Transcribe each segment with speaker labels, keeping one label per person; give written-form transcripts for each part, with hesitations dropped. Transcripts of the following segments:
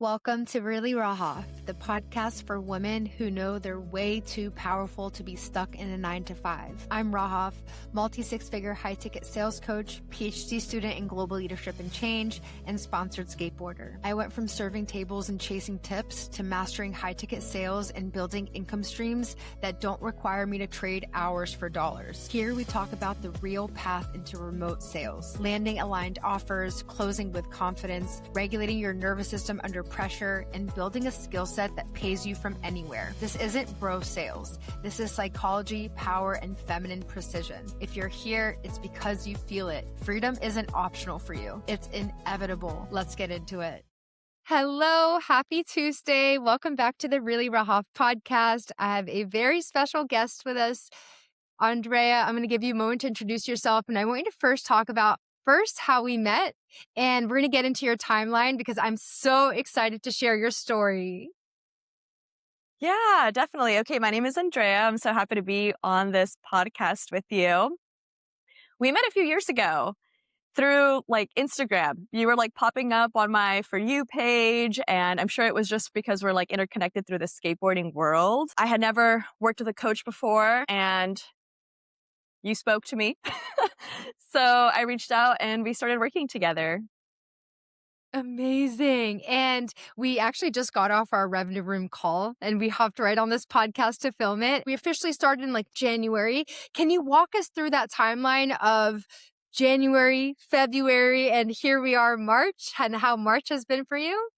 Speaker 1: Welcome to Really Raha, the podcast for women who know they're way too powerful to be stuck in a 9 to 5. I'm Rahaf, multi-six-figure high-ticket sales coach, PhD student in global leadership and change, and sponsored skateboarder. I went from serving tables and chasing tips to mastering high-ticket sales and building income streams that don't require me to trade hours for dollars. Here we talk about the real path into remote sales, landing aligned offers, closing with confidence, regulating your nervous system under pressure, and building a skill set that pays you from anywhere. This isn't bro sales. This is psychology, power, and feminine precision. If you're here, it's because you feel it. Freedom isn't optional for you. It's inevitable. Let's get into it. Hello, happy Tuesday. Welcome back to the Really Raha podcast. I have a very special guest with us, Andrea. I'm going to give you a moment to introduce yourself, and I want you to first talk about how we met, and we're going to get into your timeline because I'm so excited to share your story.
Speaker 2: Yeah, definitely. Okay, my name is Andrea. I'm so happy to be on this podcast with you. We met a few years ago through Instagram. You were popping up on my For You page, and I'm sure it was just because we're interconnected through the skateboarding world. I had never worked with a coach before, and you spoke to me. So I reached out and we started working together.
Speaker 1: Amazing. And we actually just got off our revenue room call and we hopped right on this podcast to film it. We officially started in January. Can you walk us through that timeline of January, February, and here we are March, and how March has been for you?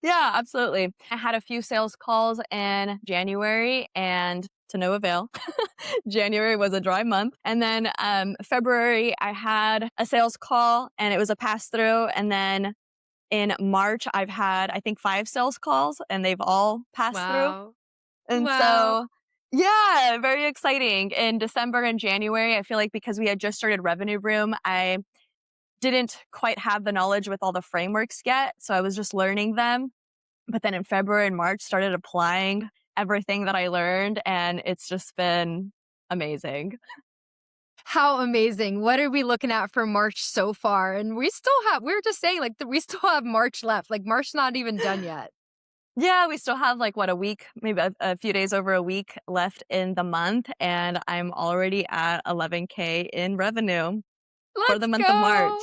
Speaker 2: Yeah, absolutely. I had a few sales calls in January and to no avail. January was a dry month. And then February, I had a sales call and it was a pass through. And then in March, I've had, I think, 5 sales calls and they've all passed through. And so, yeah, very exciting. In December and January, I feel like because we had just started Revenue Room, I didn't quite have the knowledge with all the frameworks yet. So I was just learning them. But then in February and March, started applying everything that I learned. And it's just been amazing.
Speaker 1: How amazing. What are we looking at for March so far? And we were just saying we still have March left. March not even done yet.
Speaker 2: Yeah, we still have a week, maybe a few days over a week left in the month. And I'm already at 11K in revenue for the month of March.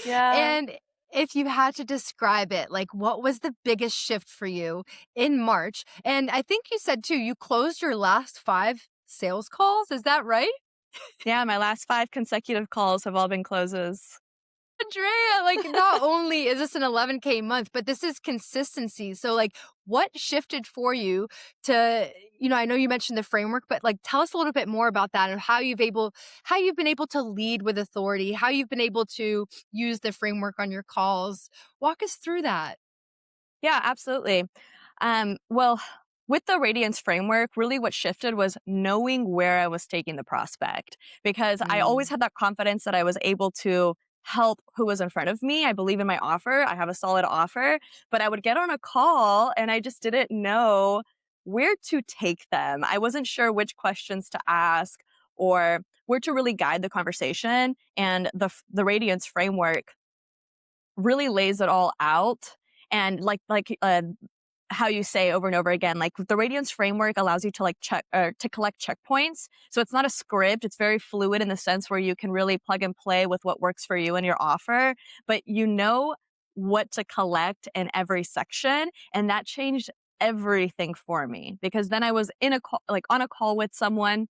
Speaker 2: Yeah.
Speaker 1: And if you had to describe it, what was the biggest shift for you in March? And I think you said too, you closed your last 5 sales calls. Is that right?
Speaker 2: Yeah, my last 5 consecutive calls have all been closes.
Speaker 1: Andrea, not only is this an 11K month, but this is consistency. So what shifted for you to, I know you mentioned the framework, but tell us a little bit more about that and how you've been able to lead with authority, how you've been able to use the framework on your calls. Walk us through that.
Speaker 2: Yeah, absolutely. Well, with the Radiance framework, really what shifted was knowing where I was taking the prospect, because I always had that confidence that I was able to help who was in front of me. I believe in my offer. I have a solid offer, but I would get on a call and I just didn't know where to take them. I wasn't sure which questions to ask or where to really guide the conversation. And the Radiance framework really lays it all out. And how you say over and over again, the Radiance framework allows you to check or to collect checkpoints. So it's not a script. It's very fluid in the sense where you can really plug and play with what works for you and your offer, but you know what to collect in every section. And that changed everything for me, because then I was in a call, on a call with someone,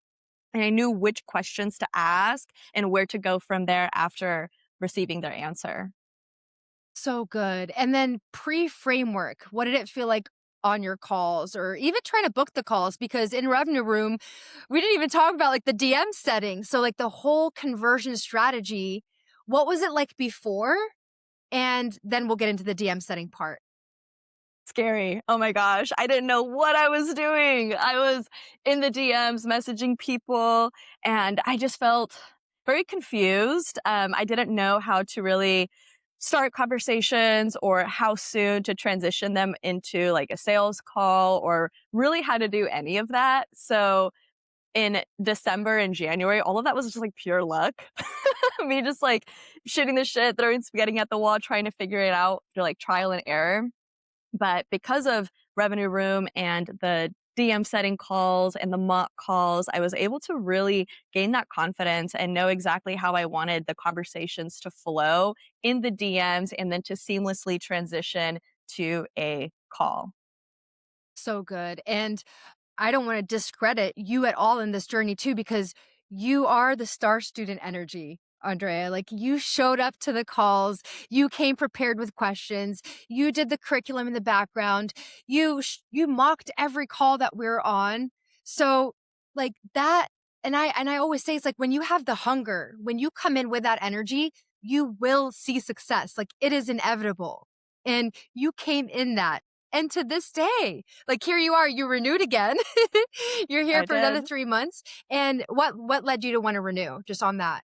Speaker 2: and I knew which questions to ask and where to go from there after receiving their answer.
Speaker 1: So good. And then pre-framework, what did it feel like on your calls, or even trying to book the calls? Because in Revenue Room, we didn't even talk about the DM settings. So the whole conversion strategy, what was it like before? And then we'll get into the DM setting part.
Speaker 2: Scary. Oh my gosh. I didn't know what I was doing. I was in the DMs messaging people and I just felt very confused. I didn't know how to really start conversations or how soon to transition them into a sales call or really how to do any of that. So in December and January, all of that was just like pure luck. Me just like shooting the shit, throwing spaghetti at the wall, trying to figure it out through like trial and error. But because of Revenue Room and the DM setting calls and the mock calls, I was able to really gain that confidence and know exactly how I wanted the conversations to flow in the DMs and then to seamlessly transition to a call.
Speaker 1: So good. And I don't want to discredit you at all in this journey too, because you are the star student energy, Andrea. Like you showed up to the calls, you came prepared with questions, you did the curriculum in the background, you mocked every call that we are on. So like that, and I always say it's like when you have the hunger, when you come in with that energy, you will see success. Like it is inevitable. And you came in that. And to this day, like here you are, you renewed again. You're here
Speaker 2: I
Speaker 1: for another
Speaker 2: did.
Speaker 1: 3 months. And what led you to want to renew just on that?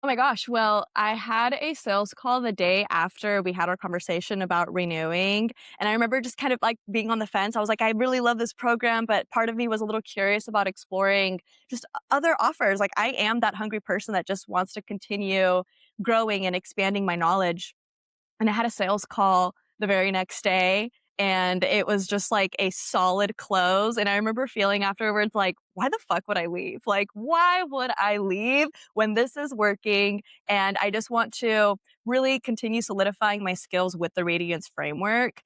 Speaker 2: Oh my gosh. Well, I had a sales call the day after we had our conversation about renewing. And I remember just kind of like being on the fence. I was like, I really love this program, but part of me was a little curious about exploring just other offers. Like, I am that hungry person that just wants to continue growing and expanding my knowledge. And I had a sales call the very next day, and it was just like a solid close. And I remember feeling afterwards like, why the fuck would I leave? Like, why would I leave when this is working? And I just want to really continue solidifying my skills with the Radiance framework,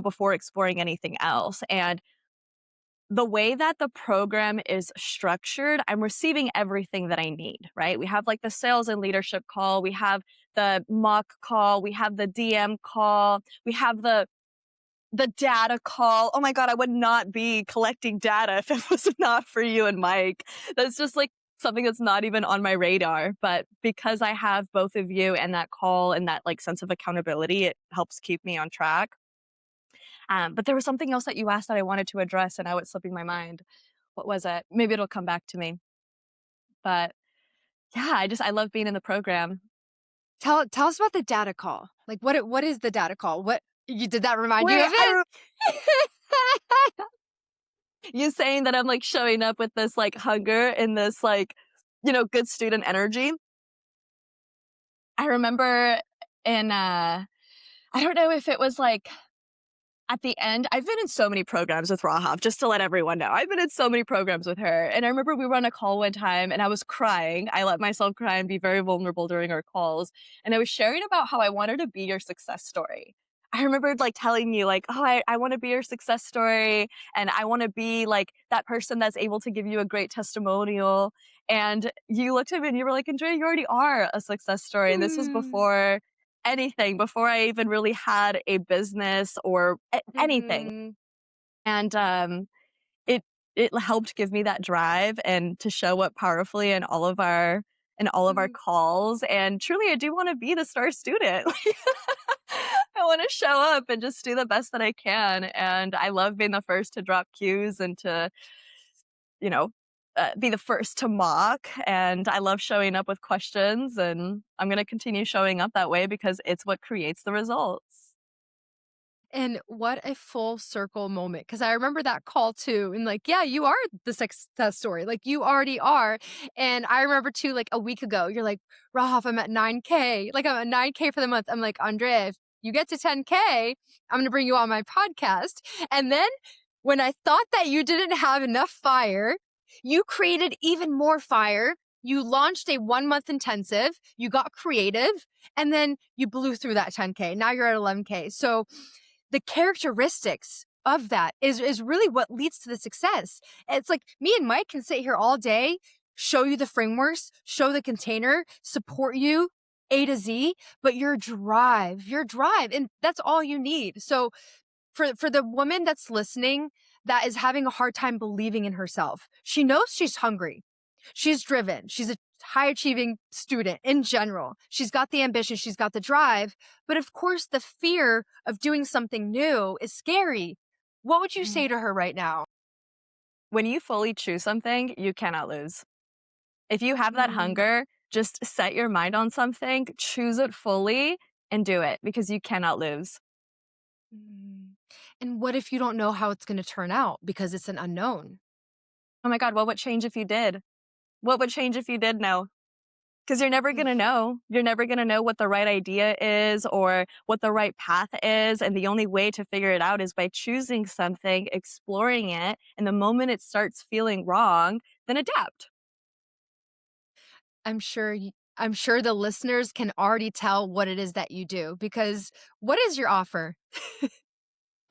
Speaker 2: before exploring anything else. And the way that the program is structured, I'm receiving everything that I need, right? We have like the sales and leadership call, we have the mock call, we have the DM call, we have the data call. Oh my god, I would not be collecting data if it was not for you and Mike. That's just like something that's not even on my radar, but because I have both of you and that call and that like sense of accountability, it helps keep me on track. But there was something else that you asked that I wanted to address, and now it's slipping my mind. What was it? Maybe it'll come back to me. But yeah, I love being in the program.
Speaker 1: Tell us about the data call. Like what is the data call? What you did that remind you
Speaker 2: Wait,
Speaker 1: of it?
Speaker 2: you saying that I'm like showing up with this like hunger and this like, good student energy. I remember in I don't know if it was like at the end, I've been in so many programs with Rahaf, just to let everyone know. I've been in so many programs with her. And I remember we were on a call one time and I was crying. I let myself cry and be very vulnerable during our calls. And I was sharing about how I wanted to be your success story. I remember like telling you like, oh, I want to be your success story. And I want to be like that person that's able to give you a great testimonial. And you looked at me and you were like, Andrea, you already are a success story. And this was
Speaker 1: Mm,
Speaker 2: before anything, before I even really had a business or anything.
Speaker 1: mhm,
Speaker 2: And it it helped give me that drive and to show up powerfully in all of our
Speaker 1: mhm.
Speaker 2: calls. And truly, I do want to be the star student. I want to show up and just do the best that I can. And I love being the first to drop cues and to you know, be the first to mock. And I love showing up with questions. And I'm going to continue showing up that way because it's what creates the results.
Speaker 1: And what a full circle moment. Cause I remember that call too. And like, yeah, you are the success story. Like you already are. And I remember too, like a week ago, you're like, Rahaf, I'm at 9K. Like I'm at 9K for the month. I'm like, Andrea, if you get to 10K, I'm going to bring you on my podcast. And then when I thought that you didn't have enough fire, you created even more fire. You launched a 1 month intensive. You got creative and then you blew through that 10K. Now you're at 11K. So the characteristics of that is really what leads to the success. It's like me and Mike can sit here all day, show you the frameworks, show the container, support you A to Z, but your drive, and that's all you need. So for the woman that's listening that is having a hard time believing in herself, she knows she's hungry. She's driven. She's a high achieving student in general. She's got the ambition. She's got the drive. But of course, the fear of doing something new is scary. What would you
Speaker 2: Mm.
Speaker 1: say to her right now?
Speaker 2: When you fully choose something, you cannot lose. If you have that
Speaker 1: Mm,
Speaker 2: hunger, just set your mind on something, choose it fully, and do it because you cannot lose.
Speaker 1: mm. And what if you don't know how it's going to turn out because it's an unknown?
Speaker 2: Oh my God, what would change if you did? What would change if you did know? Because you're never going to know. You're never going to know what the right idea is or what the right path is. And the only way to figure it out is by choosing something, exploring it. And the moment it starts feeling wrong, then adapt.
Speaker 1: I'm sure the listeners can already tell what it is that you do because what is your offer?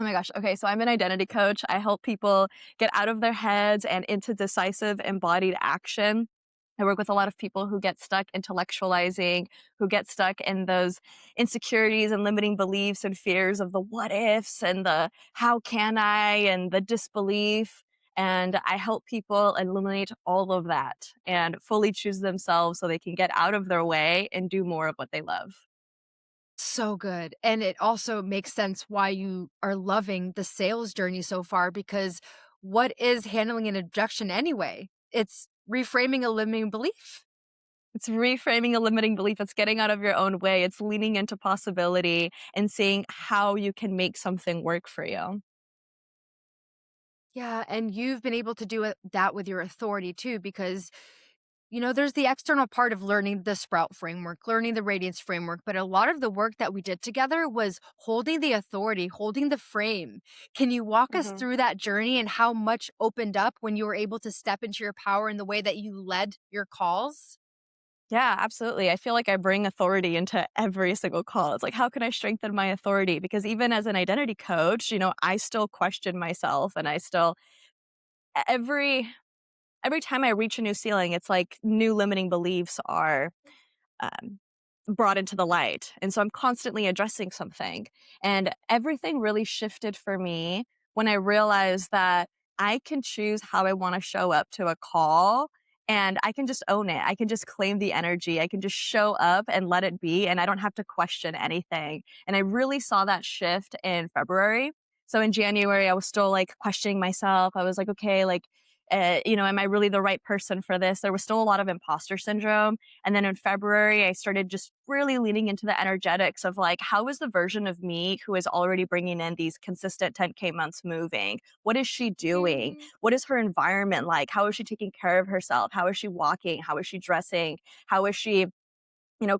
Speaker 2: Oh my gosh. Okay. So I'm an identity coach. I help people get out of their heads and into decisive embodied action. I work with a lot of people who get stuck intellectualizing, who get stuck in those insecurities and limiting beliefs and fears of the what ifs and the how can I and the disbelief. And I help people eliminate all of that and fully choose themselves so they can get out of their way and do more of what they love.
Speaker 1: So good. And it also makes sense why you are loving the sales journey so far because what is handling an objection anyway? It's reframing a limiting belief.
Speaker 2: It's reframing a limiting belief. It's getting out of your own way. It's leaning into possibility and seeing how you can make something work for you.
Speaker 1: Yeah, and you've been able to do that with your authority too because there's the external part of learning the Sprout framework, learning the Radiance framework, but a lot of the work that we did together was holding the authority, holding the frame. Can you walk us
Speaker 2: Mhm.
Speaker 1: through that journey and how much opened up when you were able to step into your power in the way that you led your calls?
Speaker 2: Yeah, absolutely. I feel like I bring authority into every single call. It's like, how can I strengthen my authority? Because even as an identity coach, I still question myself and I still every time I reach a new ceiling, it's like new limiting beliefs are um, brought into the light. And so I'm constantly addressing something. And everything really shifted for me when I realized that I can choose how I want to show up to a call and I can just own it. I can just claim the energy. I can just show up and let it be. And I don't have to question anything. And I really saw that shift in February. So in January, I was still like questioning myself. I was like, okay, like, am I really the right person for this? There was still a lot of imposter syndrome. And then in February, I started just really leaning into the energetics of like, how is the version of me who is already bringing in these consistent 10K months moving? What is she doing?
Speaker 1: Mm.
Speaker 2: What is her environment like? How is she taking care of herself? How is she walking? How is she dressing? How is she,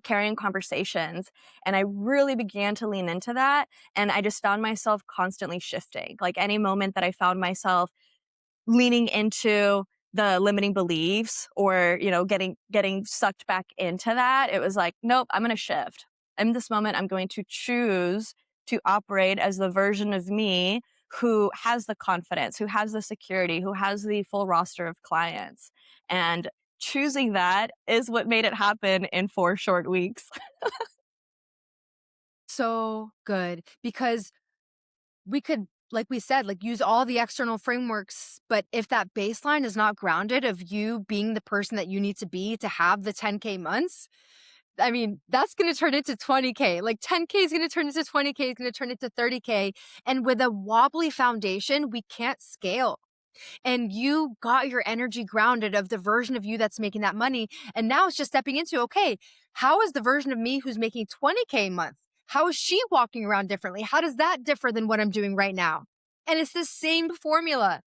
Speaker 2: carrying conversations? And I really began to lean into that. And I just found myself constantly shifting. Like any moment that I found myself leaning into the limiting beliefs or, getting sucked back into that, it was like, nope, I'm going to shift. In this moment, I'm going to choose to operate as the version of me who has the confidence, who has the security, who has the full roster of clients. And choosing that is what made it happen in 4 short weeks.
Speaker 1: So good because we could, like we said, like use all the external frameworks, but if that baseline is not grounded of you being the person that you need to be to have the 10K months, I mean, that's going to turn into 20K. Like 10K is going to turn into 20K, is going to turn into 30K. And with a wobbly foundation, we can't scale. And you got your energy grounded of the version of you that's making that money. And now it's just stepping into, okay, how is the version of me who's making 20K a month? How is she walking around differently? How does that differ than what I'm doing right now? And it's the same formula.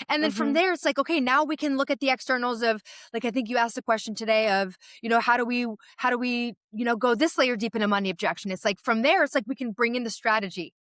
Speaker 1: And then from
Speaker 2: Hmm.
Speaker 1: there, it's like, okay, now we can look at the externals of, like, I think you asked the question today of, how do we, go this layer deep in a money objection? It's like from there, it's like we can bring in the strategy.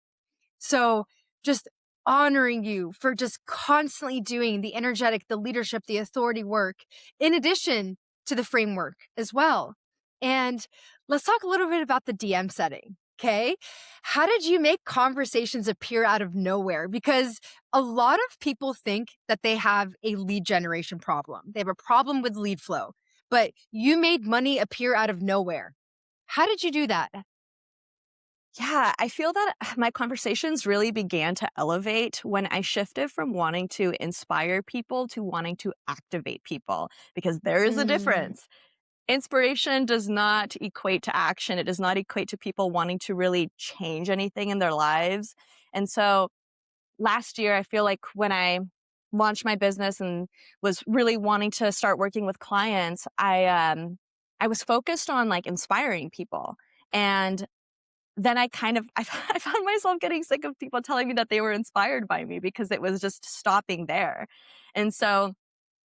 Speaker 1: So just honoring you for just constantly doing the energetic, the leadership, the authority work, in addition to the framework as well. And let's talk a little bit about the DM setting. Okay. How did you make conversations appear out of nowhere? Because a lot of people think that they have a lead generation problem. They have a problem with lead flow, but you made money appear out of nowhere. How did you do that?
Speaker 2: Yeah, I feel that my conversations really began to elevate when I shifted from wanting to inspire people to wanting to activate people because there is a
Speaker 1: Mm.
Speaker 2: difference. Inspiration does not equate to action. It does not equate to people wanting to really change anything in their lives. And so last year, I feel like when I launched my business and was really wanting to start working with clients, I was focused on like inspiring people. And then I kind of I found myself getting sick of people telling me that they were inspired by me because it was just stopping there. And so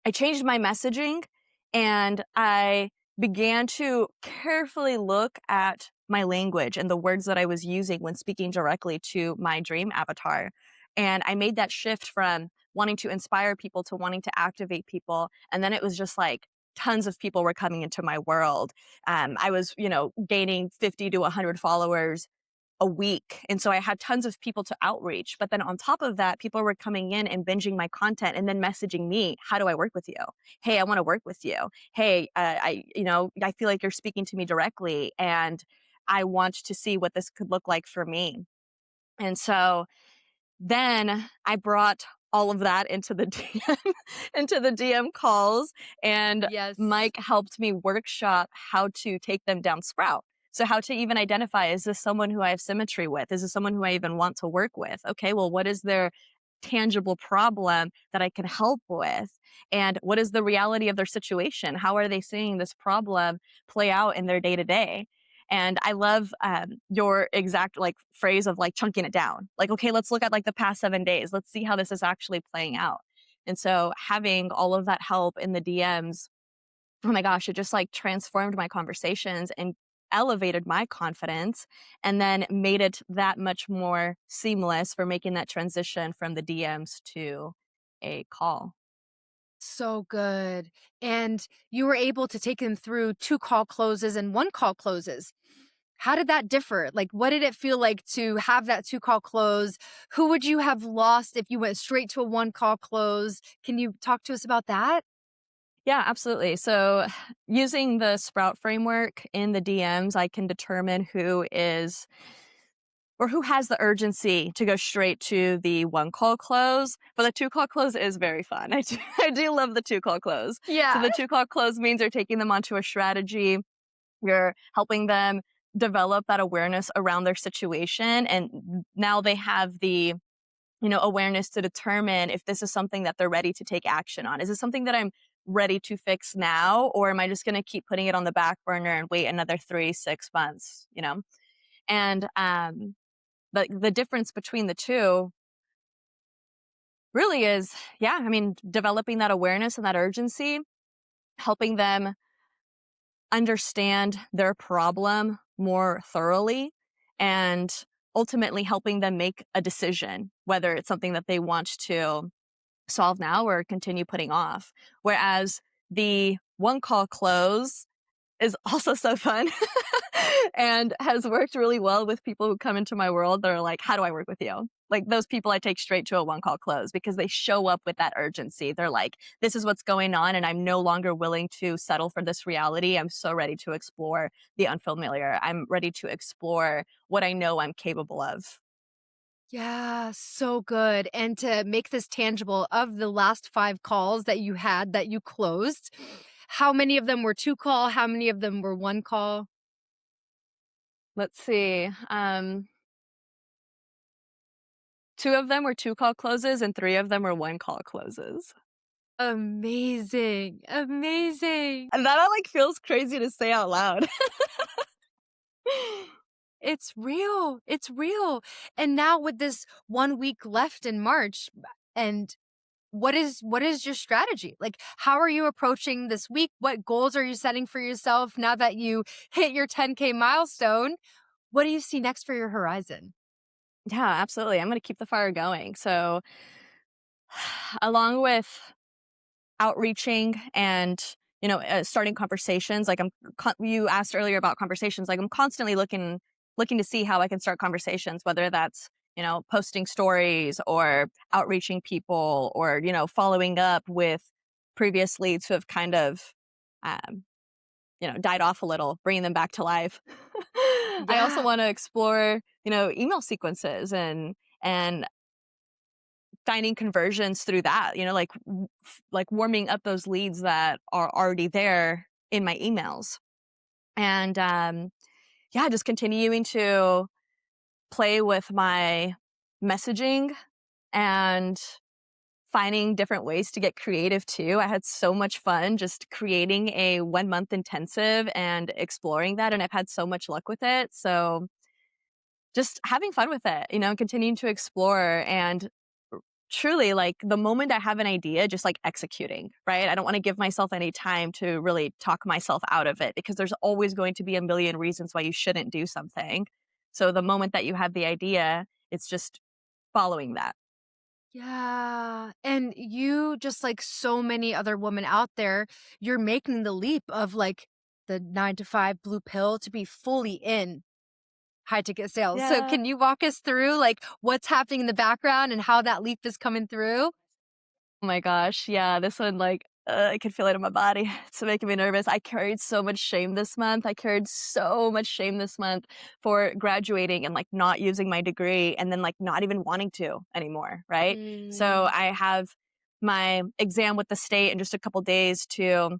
Speaker 2: I changed my messaging and I began to carefully look at my language and the words that I was using when speaking directly to my dream avatar. And I made that shift from wanting to inspire people to wanting to activate people. And then it was just like tons of people were coming into my world. I was, gaining 50 to 100 followers a week. And so I had tons of people to outreach. But then on top of that, people were coming in and binging my content and then messaging me, how do I work with you? Hey, I want to work with you. Hey, I feel like you're speaking to me directly and I want to see what this could look like for me. And so then I brought all of that into the DM, into the DM calls, and
Speaker 1: Yes.
Speaker 2: Mike helped me workshop how to take them down Sprout. So how to even identify, is this someone who I have symmetry with? Is this someone who I even want to work with? Okay, well, what is their tangible problem that I can help with? And what is the reality of their situation? How are they seeing this problem play out in their day to day? And I love your exact like phrase of like chunking it down. Like, okay, let's look at like the past 7 days. Let's see how this is actually playing out. And so having all of that help in the DMs, oh my gosh, it just like transformed my conversations and elevated my confidence and then made it that much more seamless for making that transition from the DMs to a call.
Speaker 1: So good. And you were able to take them through 2 call closes and 1 call closes. How did that differ? Like, what did it feel like to have that 2 call close? Who would you have lost if you went straight to a 1 call close? Can you talk to us about that?
Speaker 2: Yeah, absolutely. So using the Sprout framework in the DMs, I can determine who is or who has the urgency to go straight to the 1 call close. But the 2 call close is very fun. I do love the 2 call close. So
Speaker 1: Yeah.
Speaker 2: the 2 call close means you're taking them onto a strategy. You're helping them develop that awareness around their situation. And now they have the awareness to determine if this is something that they're ready to take action on. Is it something that I'm ready to fix now? Or am I just going to keep putting it on the back burner and wait another 3, 6 months, And the difference between the two really is, yeah, I mean, developing that awareness and that urgency, helping them understand their problem more thoroughly, and ultimately helping them make a decision, whether it's something that they want to solve now or continue putting off. Whereas the 1 call close is also so fun and has worked really well with people who come into my world that are like, how do I work with you? Like those people I take straight to a 1 call close because they show up with that urgency. They're like, this is what's going on and I'm no longer willing to settle for this reality. I'm so ready to explore the unfamiliar. I'm ready to explore what I know I'm capable of.
Speaker 1: Yeah, so good. And to make this tangible, of the last 5 calls that you had that you closed, how many of them were 2 call? How many of them were 1 call?
Speaker 2: Let's see. 2 of them were 2 call closes and 3 of them were 1 call closes.
Speaker 1: Amazing. Amazing.
Speaker 2: And that like feels crazy to say out loud.
Speaker 1: It's real. It's real. And now with this 1 week left in March, and what is your strategy? Like, how are you approaching this week? What goals are you setting for yourself now that you hit your 10K milestone? What do you see next for your horizon?
Speaker 2: Yeah, absolutely. I'm going to keep the fire going. So, along with outreaching and starting conversations, like you asked earlier about conversations, like I'm constantly looking to see how I can start conversations, whether that's posting stories or outreaching people or following up with previous leads who have kind of um, died off a little, bringing them back to life. I also
Speaker 1: Yeah.
Speaker 2: want to explore, email sequences and finding conversions through that, like warming up those leads that are already there in my emails. And yeah, just continuing to play with my messaging and finding different ways to get creative too. I had so much fun just creating a 1 month intensive and exploring that. And I've had so much luck with it. So just having fun with it, continuing to explore and truly, like, the moment I have an idea, just, like, executing, right? I don't wanna give myself any time to really talk myself out of it because there's always going to be a million reasons why you shouldn't do something. So the moment that you have the idea, it's just following that.
Speaker 1: Yeah. And you, just like so many other women out there, you're making the leap of like the 9 to 5 blue pill to be fully in high ticket sales. So
Speaker 2: Yeah.
Speaker 1: can you walk us through like what's happening in the background and how that leap is coming through?
Speaker 2: Oh my gosh, yeah, this one, like, I can feel it in my body. It's making me nervous. I carried so much shame this month. I carried so much shame this month for graduating and, like, not using my degree and then, like, not even wanting to anymore, right? So
Speaker 1: Mm,
Speaker 2: I have my exam with the state in just a couple days to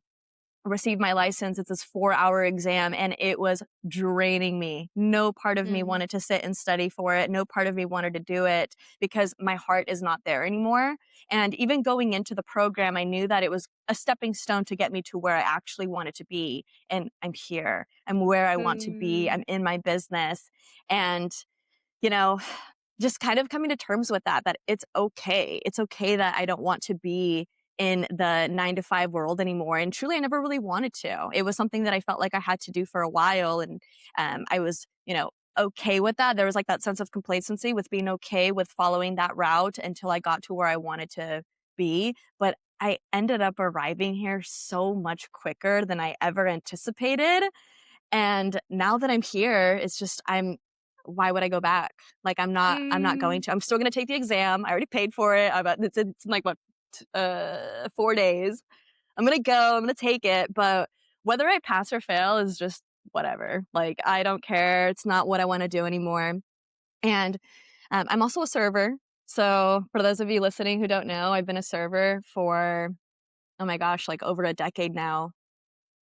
Speaker 2: received my license. It's this 4-hour exam and it was draining me. No part of me
Speaker 1: mm,
Speaker 2: wanted to sit and study for it. No part of me wanted to do it because my heart is not there anymore. And even going into the program, I knew that it was a stepping stone to get me to where I actually wanted to be. And I'm here. I'm where I want to be.
Speaker 1: mm,
Speaker 2: I'm in my business. And you know, just kind of coming to terms with that, that it's okay. It's okay that I don't want to be in the 9 to 5 world anymore. And truly, I never really wanted to. It was something that I felt like I had to do for a while. And I was, okay with that. There was like that sense of complacency with being okay with following that route until I got to where I wanted to be. But I ended up arriving here so much quicker than I ever anticipated, and now that I'm here, it's just why would I go back? Like I'm not going
Speaker 1: mm.
Speaker 2: to. I'm still gonna take the exam. I already paid for it. It's in like what 4 days. I'm gonna go, I'm gonna take it, but whether I pass or fail is just whatever. Like I don't care. It's not what I want to do anymore. And I'm also a server. So for those of you listening who don't know, I've been a server for, oh my gosh, like over a decade now.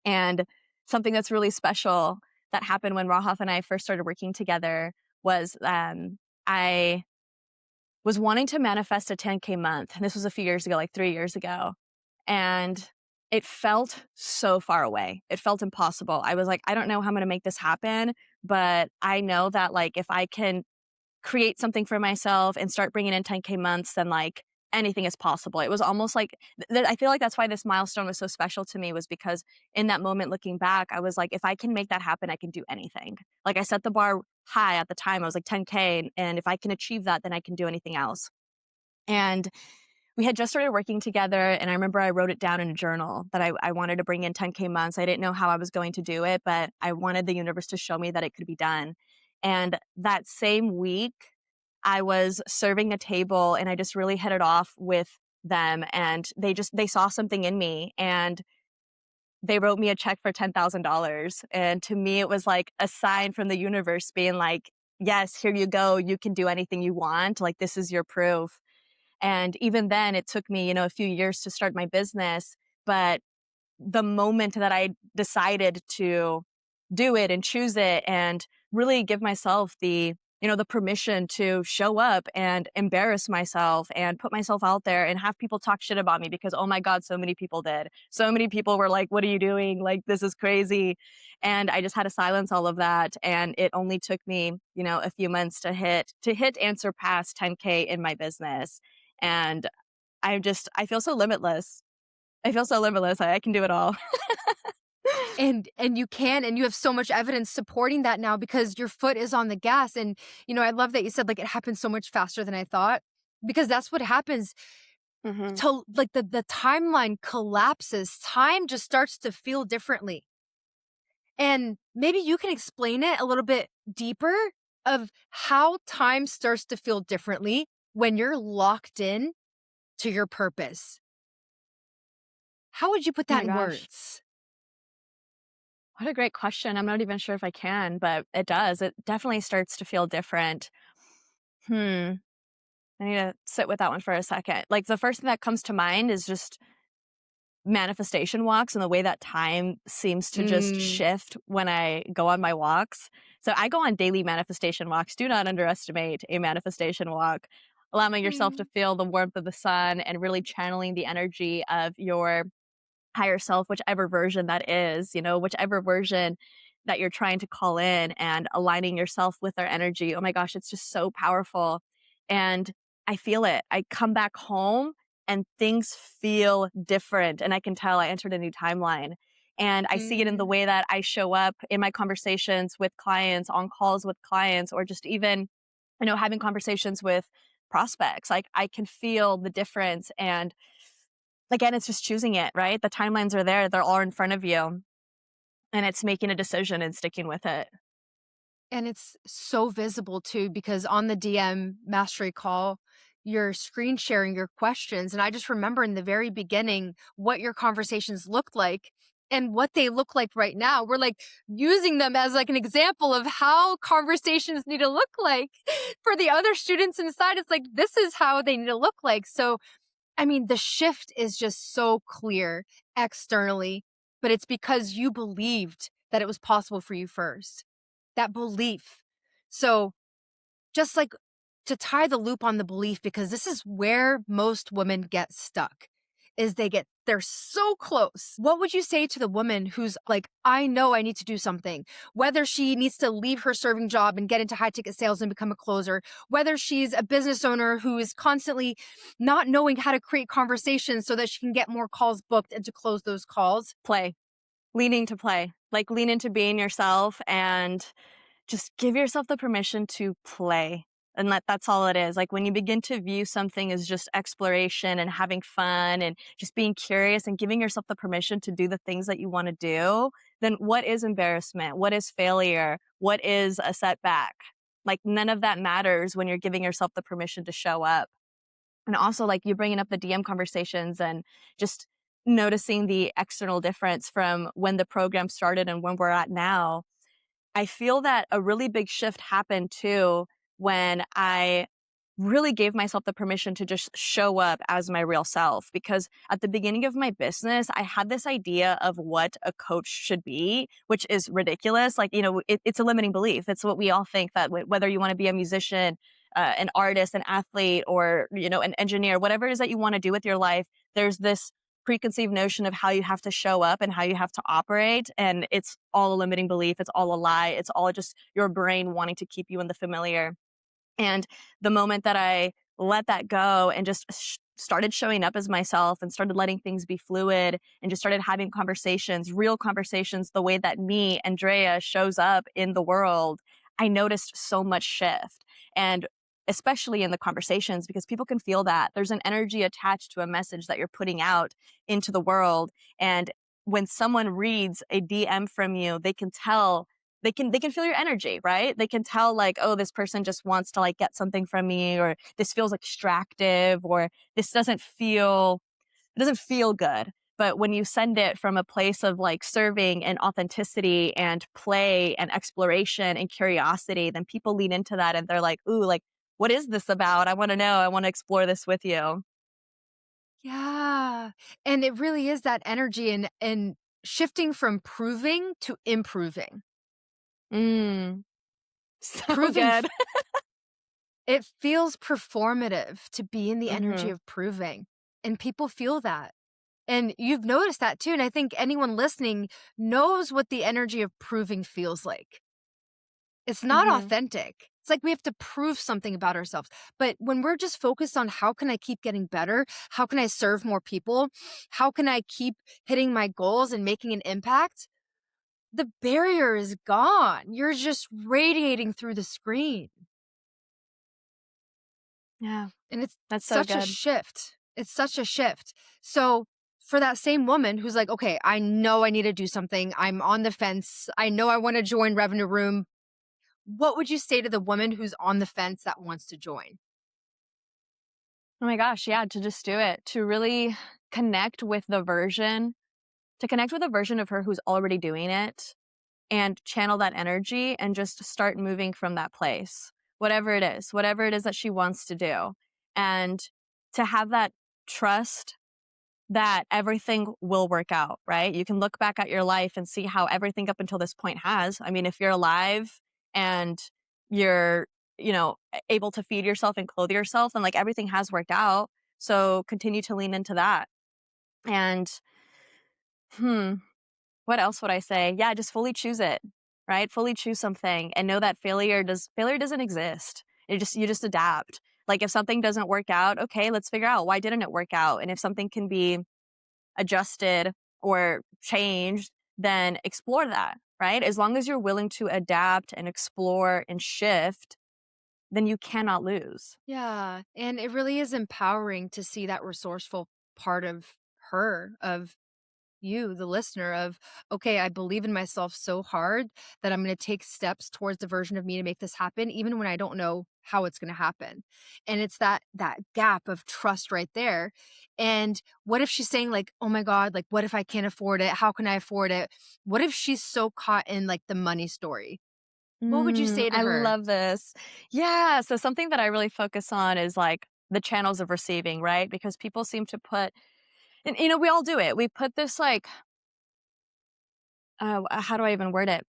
Speaker 2: And something that's really special that happened when Rahaf and I first started working together was I was wanting to manifest a 10K month. And this was a few years ago, like 3 years ago. And it felt so far away. It felt impossible. I was like, I don't know how I'm going to make this happen, but I know that like if I can create something for myself and start bringing in 10K months, then like anything is possible. It was almost like I feel like that's why this milestone was so special to me, was because in that moment looking back, I was like, if I can make that happen, I can do anything. Like I set the bar high at the time. I was like 10K. And if I can achieve that, then I can do anything else. And we had just started working together. And I remember I wrote it down in a journal that I wanted to bring in 10K months. I didn't know how I was going to do it, but I wanted the universe to show me that it could be done. And that same week, I was serving a table and I just really hit it off with them, and they saw something in me and they wrote me a check for $10,000. And to me it was like a sign from the universe being like, yes, here you go. You can do anything you want. Like this is your proof. And even then it took me, a few years to start my business, but the moment that I decided to do it and choose it and really give myself the permission to show up and embarrass myself and put myself out there and have people talk shit about me because, oh my God, so many people did. So many people were like, what are you doing? Like, this is crazy. And I just had to silence all of that. And it only took me, a few months to hit and surpass 10K in my business. And I feel so limitless. I feel so limitless. I can do it all.
Speaker 1: And you can, and you have so much evidence supporting that now because your foot is on the gas. And I love that you said like it happened so much faster than I thought, because that's what happens.
Speaker 2: Mhm.
Speaker 1: To like the timeline collapses. Time just starts to feel differently. And maybe you can explain it a little bit deeper of how time starts to feel differently when you're locked in to your purpose. How would you put
Speaker 2: Oh
Speaker 1: that
Speaker 2: my
Speaker 1: in
Speaker 2: gosh.
Speaker 1: words?
Speaker 2: What a great question. I'm not even sure if I can, but it does. It definitely starts to feel different. Hmm. I need to sit with that one for a second. Like the first thing that comes to mind is just manifestation walks and the way that time seems to just
Speaker 1: Mm,
Speaker 2: shift when I go on my walks. So I go on daily manifestation walks. Do not underestimate a manifestation walk. Allowing yourself to
Speaker 1: mm,
Speaker 2: feel the warmth of the sun and really channeling the energy of your higher self, whichever version that is, whichever version that you're trying to call in, and aligning yourself with their energy. Oh my gosh, it's just so powerful. And I feel it. I come back home and things feel different. And I can tell I entered a new timeline. And I see it in the
Speaker 1: Mm.
Speaker 2: way that I show up in my conversations with clients, on calls with clients, or just even, having conversations with prospects. Like I can feel the difference. And again, it's just choosing it, right? The timelines are there, they're all in front of you. And it's making a decision and sticking with it.
Speaker 1: And it's so visible too, because on the DM mastery call, you're screen sharing your questions. And I just remember in the very beginning what your conversations looked like and what they look like right now. We're like using them as like an example of how conversations need to look like for the other students inside. It's like, this is how they need to look like. So, I mean, the shift is just so clear externally, but it's because you believed that it was possible for you first. That belief. So, just like to tie the loop on the belief, because this is where most women get stuck, is they're so close. What would you say to the woman who's like, I know I need to do something, whether she needs to leave her serving job and get into high ticket sales and become a closer, whether she's a business owner who is constantly not knowing how to create conversations so that she can get more calls booked and to close those calls?
Speaker 2: Play, leaning to play, like lean into being yourself and just give yourself the permission to play. And that's all it is. Like when you begin to view something as just exploration and having fun and just being curious and giving yourself the permission to do the things that you want to do, then what is embarrassment? What is failure? What is a setback? Like none of that matters when you're giving yourself the permission to show up. And also like you bringing up the DM conversations and just noticing the external difference from when the program started and when we're at now. I feel that a really big shift happened too when I really gave myself the permission to just show up as my real self. Because at the beginning of my business, I had this idea of what a coach should be, which is ridiculous. Like, it's a limiting belief. It's what we all think that whether you want to be a musician, an artist, an athlete, or, an engineer, whatever it is that you want to do with your life, there's this preconceived notion of how you have to show up and how you have to operate. And it's all a limiting belief. It's all a lie. It's all just your brain wanting to keep you in the familiar. And the moment that I let that go and just started showing up as myself and started letting things be fluid and just started having conversations, real conversations, the way that me, Andrea, shows up in the world, I noticed so much shift. And especially in the conversations, because people can feel that there's an energy attached to a message that you're putting out into the world. And when someone reads a DM from you, they can tell, they can feel your energy, right? They can tell like, oh, this person just wants to like get something from me, or this feels extractive, or this doesn't feel good. But when you send it from a place of like serving and authenticity and play and exploration and curiosity, then people lean into that and they're like, ooh, like, what is this about? I want to know. I want to explore this with you.
Speaker 1: Yeah. And it really is that energy and shifting from proving to improving.
Speaker 2: Mm, so
Speaker 1: Proving
Speaker 2: good.
Speaker 1: it feels performative to be in the energy
Speaker 2: Hmm.
Speaker 1: of proving, and people feel that. And you've noticed that too, and I think anyone listening knows what the energy of proving feels like. It's not
Speaker 2: Hmm.
Speaker 1: authentic. It's like we have to prove something about ourselves. But when we're just focused on how can I keep getting better? How can I serve more people? How can I keep hitting my goals and making an impact? The barrier is gone. You're just radiating through the screen.
Speaker 2: Yeah,
Speaker 1: And it's
Speaker 2: that's so
Speaker 1: such a
Speaker 2: good.
Speaker 1: shift. It's such a shift. So, for that same woman who's like, okay, I know I need to do something. I'm on the fence. I know I want to join Revenue Room. What would you say to the woman who's on the fence that wants to join?
Speaker 2: Oh my gosh, yeah, to just do it, to really connect with the version, to connect with a version of her who's already doing it and channel that energy and just start moving from that place, whatever it is that she wants to do. And to have that trust that everything will work out, right? You can look back at your life and see how everything up until this point has. I mean, if you're alive and you're, able to feed yourself and clothe yourself, and like everything has worked out. So continue to lean into that. And hmm, what else would I say? Yeah, just fully choose it, right? Fully choose something and know that failure doesn't exist. You just adapt. Like if something doesn't work out, okay, let's figure out why didn't it work out? And if something can be adjusted or changed, then explore that, right? As long as you're willing to adapt and explore and shift, then you cannot lose.
Speaker 1: Yeah, and it really is empowering to see that resourceful part of her, of you, the listener, of, okay, I believe in myself so hard that I'm going to take steps towards the version of me to make this happen, even when I don't know how it's going to happen. And it's that gap of trust right there. And what if she's saying like, oh my God, like, what if I can't afford it? How can I afford it? What if she's so caught in like the money story? What would you say to
Speaker 2: I
Speaker 1: her?
Speaker 2: love this. Yeah. So something that I really focus on is like the channels of receiving, right? Because people seem to put, and we all do it. We put this like, how do I even word it?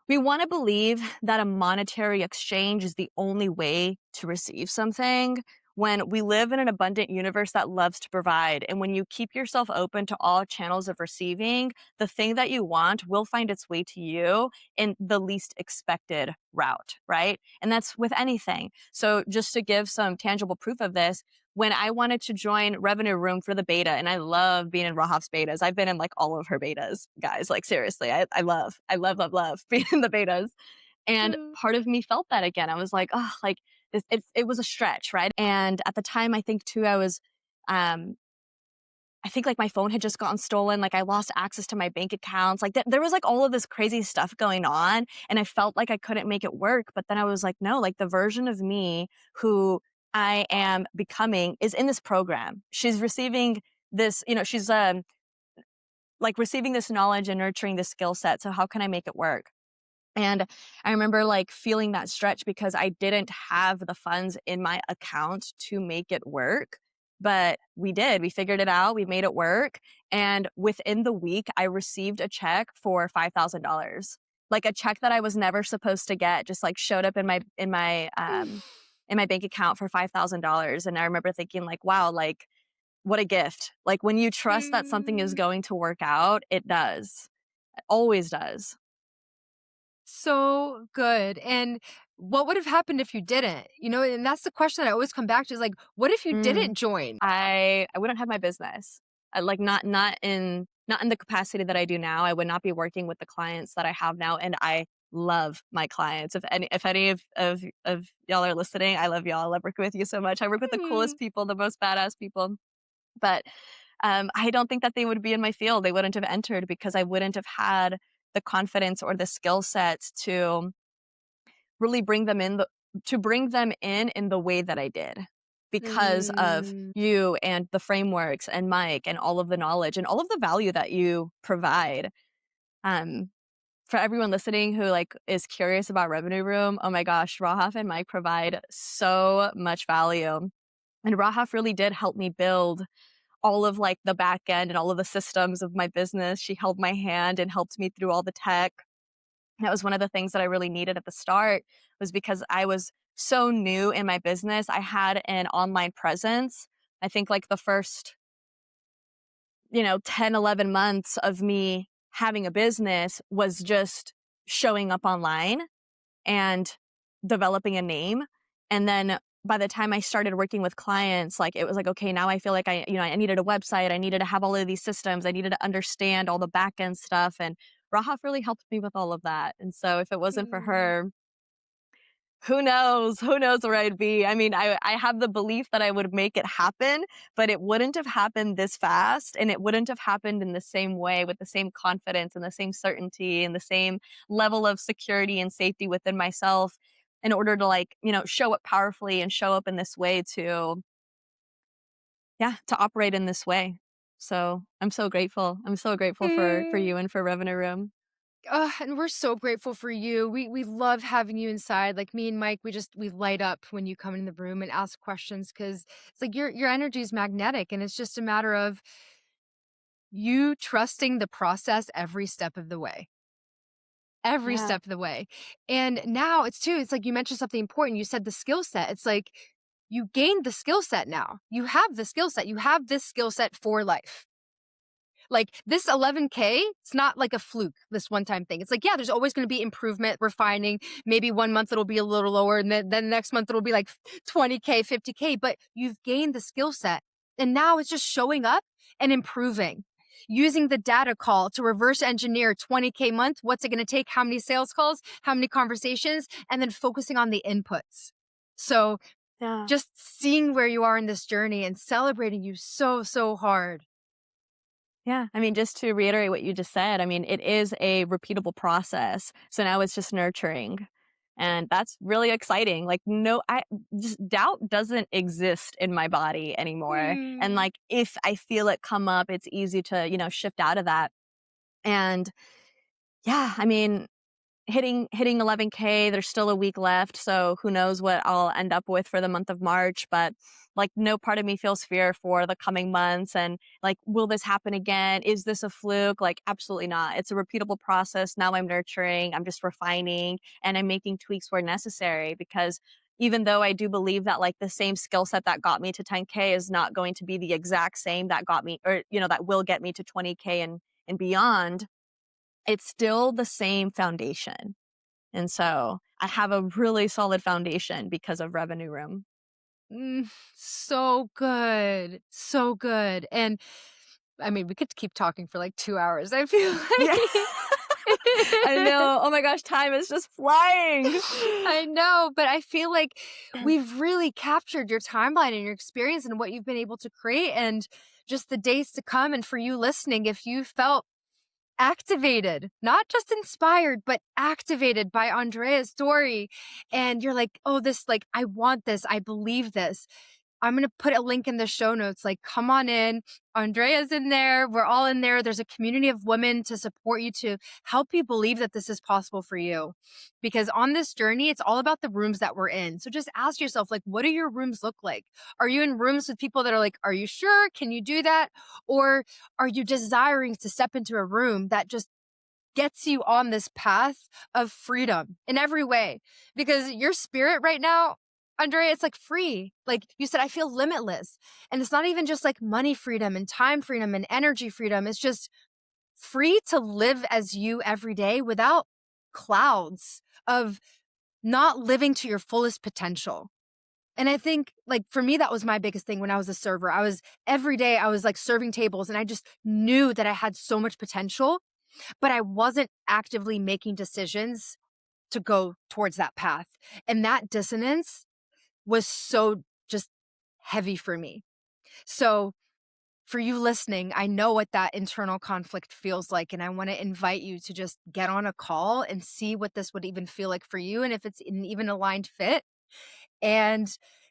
Speaker 2: We want to believe that a monetary exchange is the only way to receive something when we live in an abundant universe that loves to provide. And when you keep yourself open to all channels of receiving, the thing that you want will find its way to you in the least expected route, right? And that's with anything. So, just to give some tangible proof of this, when I wanted to join Revenue Room for the beta, and I love being in Rahaf's betas. I've been in like all of her betas, guys. Like seriously, I love being in the betas. And
Speaker 1: Mm.
Speaker 2: part of me felt that again. I was like, oh, like it was a stretch, right? And at the time, I think too, um, I think like my phone had just gotten stolen. Like I lost access to my bank accounts. Like there was like all of this crazy stuff going on. And I felt like I couldn't make it work. But then I was like, no, like the version of me who I am becoming is in this program. She's receiving this, she's like receiving this knowledge and nurturing this skill set. So how can I make it work? And I remember like feeling that stretch because I didn't have the funds in my account to make it work. But we did. We figured it out. We made it work. And within the week, I received a check for $5,000. Like a check that I was never supposed to get, just like showed up in my bank account for $5,000. And I remember thinking like, wow, like what a gift. Like when you trust that something is
Speaker 1: Mm.
Speaker 2: going to work out, it does. It always does.
Speaker 1: So good. And what would have happened if you didn't? And that's the question that I always come back to is like, what if you
Speaker 2: Mm.
Speaker 1: didn't join?
Speaker 2: I wouldn't have my business. Like not in the capacity that I do now. I would not be working with the clients that I have now, and I love my clients. If any of y'all are listening, I love y'all. I love working with you so much. I work with the
Speaker 1: Hmm.
Speaker 2: coolest people, the most badass people. But I don't think that they would be in my field. They wouldn't have entered because I wouldn't have had the confidence or the skill sets to really bring them in the way that I did because of
Speaker 1: Mm.
Speaker 2: you and the frameworks and Mike and all of the knowledge and all of the value that you provide. Um, for everyone listening who like is curious about Revenue Room, oh my gosh, Rahaf and Mike provide so much value. And Rahaf really did help me build all of like the back end and all of the systems of my business. She held my hand and helped me through all the tech. That was one of the things that I really needed at the start was because I was so new in my business. I had an online presence. I think like the first, 10, 11 months of me having a business was just showing up online and developing a name. And then by the time I started working with clients, like it was like, okay, now I feel like I needed a website. I needed to have all of these systems. I needed to understand all the back end stuff. And Rahaf really helped me with all of that. And so if it wasn't for
Speaker 1: Mm.
Speaker 2: her, who knows? Who knows where I'd be? I mean, I have the belief that I would make it happen, but it wouldn't have happened this fast and it wouldn't have happened in the same way with the same confidence and the same certainty and the same level of security and safety within myself in order to like, show up powerfully and show up in this way to, yeah, to operate in this way. So I'm so grateful. I'm so grateful for
Speaker 1: Mm.
Speaker 2: you and for Revenue Room.
Speaker 1: And we're so grateful for you. We love having you inside. Like me and Mike, we light up when you come in the room and ask questions because it's like your energy is magnetic, and it's just a matter of you trusting the process every step of the way. Every
Speaker 2: Yeah.
Speaker 1: step of the way. And now it's like you mentioned something important. You said the skill set. It's like you gained the skill set now. You have the skill set. You have this skill set for life. Like this 11K, it's not like a fluke, this one-time thing. It's like, yeah, there's always going to be improvement, refining. Maybe 1 month it'll be a little lower, and then next month it'll be like 20K, 50K, but you've gained the skill set. And now it's just showing up and improving. Using the data call to reverse engineer 20K month. What's it going to take? How many sales calls? How many conversations? And then focusing on the inputs. So
Speaker 2: Yeah.
Speaker 1: just seeing where you are in this journey and celebrating you so hard.
Speaker 2: Yeah. I mean, just to reiterate what you just said, I mean, it is a repeatable process. So now it's just nurturing. And that's really exciting. Like, no, I just doubt doesn't exist in my body anymore. And
Speaker 1: Hmm.
Speaker 2: like, if I feel it come up, it's easy to, shift out of that. And yeah, I mean, hitting 11K, there's still a week left, so who knows what I'll end up with for the month of March, but like no part of me feels fear for the coming months, and like, will this happen again? Is this a fluke? Like, absolutely not. It's a repeatable process. Now I'm nurturing, I'm just refining, and I'm making tweaks where necessary, because even though I do believe that like the same skill set that got me to 10K is not going to be the exact same that got me, or that will get me to 20K and beyond, it's still the same foundation. And so I have a really solid foundation because of Revenue Room.
Speaker 1: So good. So good. And I mean, we could keep talking for like 2 hours. I feel
Speaker 2: Yeah.
Speaker 1: like.
Speaker 2: I know. Oh my gosh, time is just flying.
Speaker 1: I know, but I feel like we've really captured your timeline and your experience and what you've been able to create, and just the days to come. And for you listening, if you felt activated, not just inspired, but activated by Andrea's story, and you're like, oh, this, like, I want this, I believe this, I'm going to put a link in the show notes. Like, come on in. Andrea's in there. We're all in there. There's a community of women to support you, to help you believe that this is possible for you. Because on this journey, it's all about the rooms that we're in. So just ask yourself, like, what do your rooms look like? Are you in rooms with people that are like, are you sure? Can you do that? Or are you desiring to step into a room that just gets you on this path of freedom in every way? Because your spirit right now, Andrea, it's like free. Like you said, I feel limitless. And it's not even just like money freedom and time freedom and energy freedom. It's just free to live as you every day without clouds of not living to your fullest potential. And I think, like, for me, that was my biggest thing when I was a server. Every day I was like serving tables, and I just knew that I had so much potential, but I wasn't actively making decisions to go towards that path. And that dissonance was so just heavy for me. So for you listening, I know what that internal conflict feels like. And I want to invite you to just get on a call and see what this would even feel like for you, and if it's an even aligned fit. And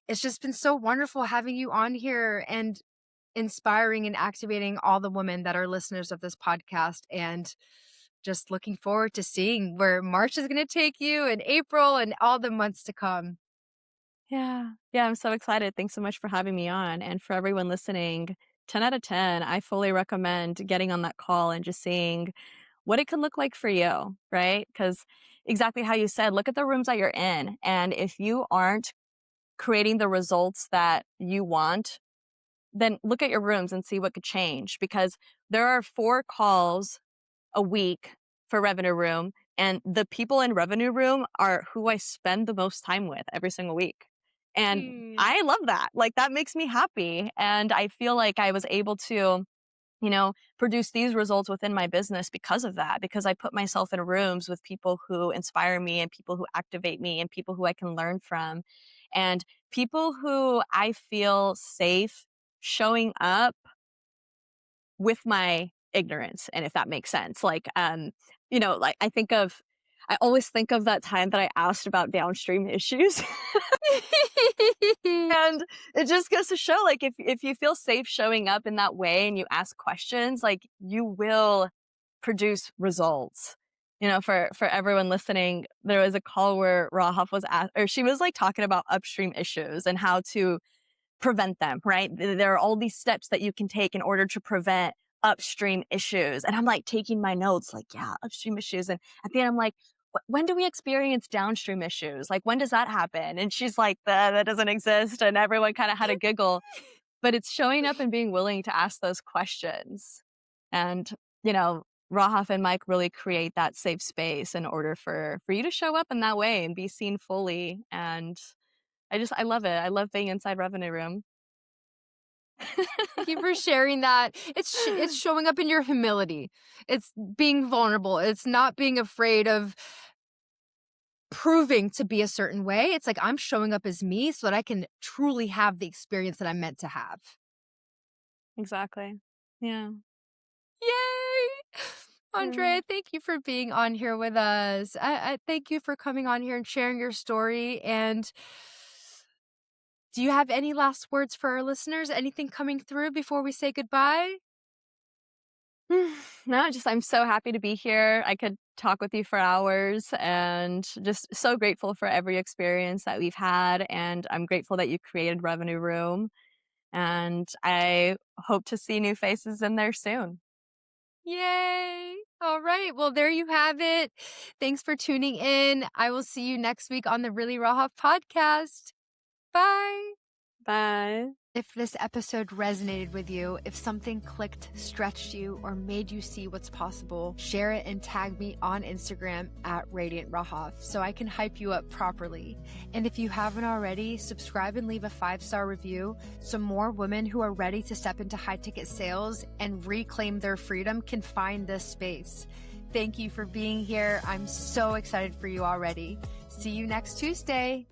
Speaker 1: it's just been so wonderful having you on here and inspiring and activating all the women that are listeners of this podcast. And just looking forward to seeing where March is going to take you, and April, and all the months to come.
Speaker 2: Yeah. Yeah, I'm so excited. Thanks so much for having me on. And for everyone listening, 10 out of 10, I fully recommend getting on that call and just seeing what it can look like for you, right? Because exactly how you said, look at the rooms that you're in. And if you aren't creating the results that you want, then look at your rooms and see what could change, because there are 4 calls a week for Revenue Room, and the people in Revenue Room are who I spend the most time with every single week. And
Speaker 1: Mm.
Speaker 2: I love that. Like, that makes me happy. And I feel like I was able to, produce these results within my business because of that, because I put myself in rooms with people who inspire me, and people who activate me, and people who I can learn from, and people who I feel safe showing up with my ignorance. And if that makes sense, like, like I always think of that time that I asked about downstream issues. And it just goes to show, like, if you feel safe showing up in that way and you ask questions, like, you will produce results. For everyone listening, there was a call where Rahaf was asked, or she was like talking about upstream issues and how to prevent them, right? There are all these steps that you can take in order to prevent upstream issues. And I'm like taking my notes, like, yeah, upstream issues. And at the end, I'm like, when do we experience downstream issues? Like, when does that happen? And she's like, that doesn't exist. And everyone kind of had a giggle, but it's showing up and being willing to ask those questions. And, you know, Rahaf and Mike really create that safe space in order for you to show up in that way and be seen fully. And I love it. I love being inside Revenue Room.
Speaker 1: Thank you for sharing that. It's showing up in your humility. It's being vulnerable. It's not being afraid of proving to be a certain way. It's like I'm showing up as me so that I can truly have the experience that I'm meant to have.
Speaker 2: Exactly. Yeah.
Speaker 1: Yay! Andrea, thank you for being on here with us. I thank you for coming on here and sharing your story. And do you have any last words for our listeners? Anything coming through before we say goodbye?
Speaker 2: No, just I'm so happy to be here. I could talk with you for hours and just so grateful for every experience that we've had. And I'm grateful that you created Revenue Room. And I hope to see new faces in there soon.
Speaker 1: Yay! All right. Well, there you have it. Thanks for tuning in. I will see you next week on the Really Raw podcast. Bye.
Speaker 2: Bye.
Speaker 1: If this episode resonated with you, if something clicked, stretched you, or made you see what's possible, share it and tag me on Instagram at Radiant Rahaf so I can hype you up properly. And if you haven't already, subscribe and leave a 5-star review so more women who are ready to step into high-ticket sales and reclaim their freedom can find this space. Thank you for being here. I'm so excited for you already. See you next Tuesday.